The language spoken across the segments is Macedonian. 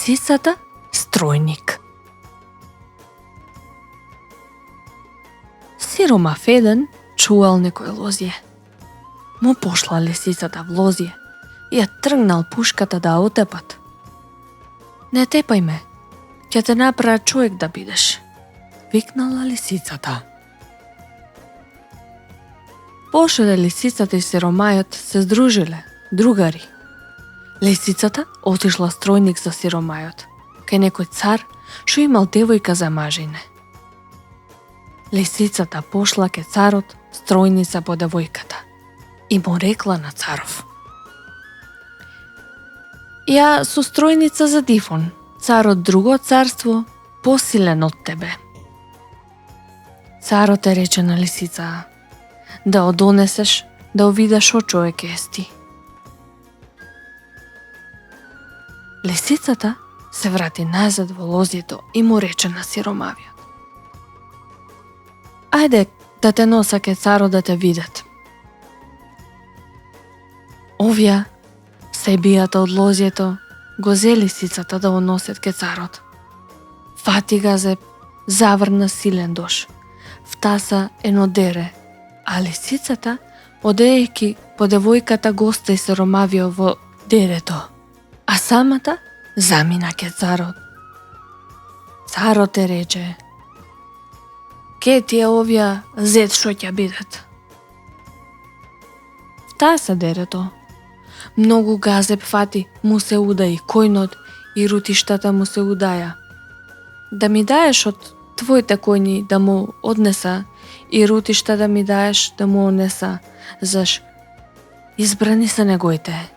Лисицата стројник. Сиромав еден чувал некој лозје. Му пошла лисицата в лозје и ја тргнал пушката да отепат. Не тепај ме, ќе те направа човек да бидеш, викнала лисицата. Пошле лисицата и сиромајот се здружиле, другари. Лисицата отишла стројник за сиромајот, кај некој цар што имал девојка за мажине. Лисицата пошла ке царот стројница по девојката и му рекла на царов: ја су стројница за Дифон, цар од друго царство, посилен од тебе. Царот е рече на лисица: да одонесеш, да овидаш шо човек ести. Лисицата се врати назад во лозјето и му рече на сиромавиот: ајде да те носа ке царот да те видат. Овие се бијата од лозјето го зе лисицата да го носет ке царот. Фати ga зе заврна силен дош, втаса ено дере, а лисицата одејќи по девојката госта и сиромавиот во дерето, а самата замина ке царот. Царот е рече: ке тие овие зет што ќе бидат. Втаса дерето, многу газеб фати, му се удаи којнот и рутиштата му се удаја. Да ми даеш од твоите коњи да му однеса и рутишта да ми даеш да му однеса, заш избрани се негоите.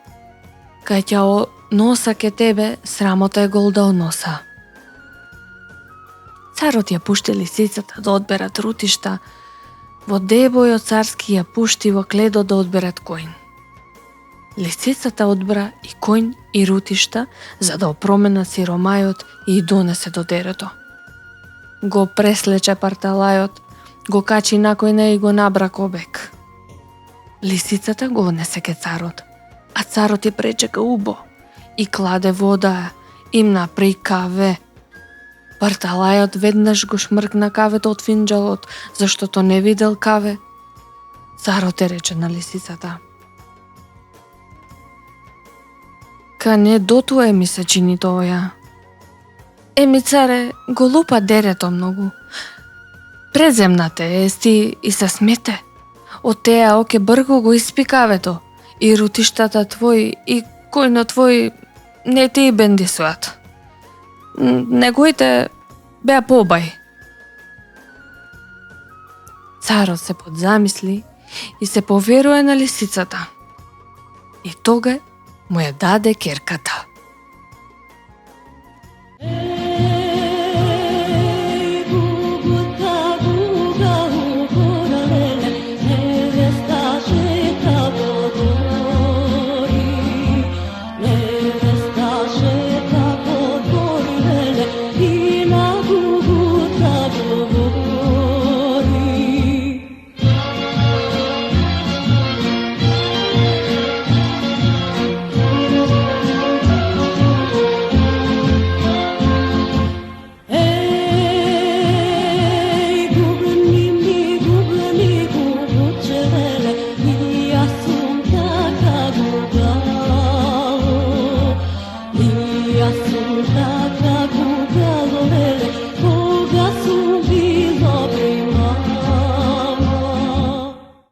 Кај ќе носа ке тебе, срамота е гол да оноса. Царот ја пушти лисицата да одберат рутишта, во дебојот царски ја пушти во кледо да одберат коњ. Лисицата одбра и коњ и рутишта за да опромена сиромајот и донесе до дерето. Го преслече парталајот, го качи накој неј и го набра кобек. Лисицата го однесе ке царот, а царот ја пречека убо и кладе вода, им напри каве. Парталајот веднаш го шмркна кавето од финџалот, заштото не видел каве. Царот е рече на лисицата: ка не дотуе ми се чини тоа. Еми царе, го лупа дерето многу. Преземната ести и се смете. Од теа оке брго го испи кавето и рутиштата твои и којно твои не ти бендисуат. Негоите беа побај. Царот се подзамисли и се поверува на лисицата. И тога му ја даде керката.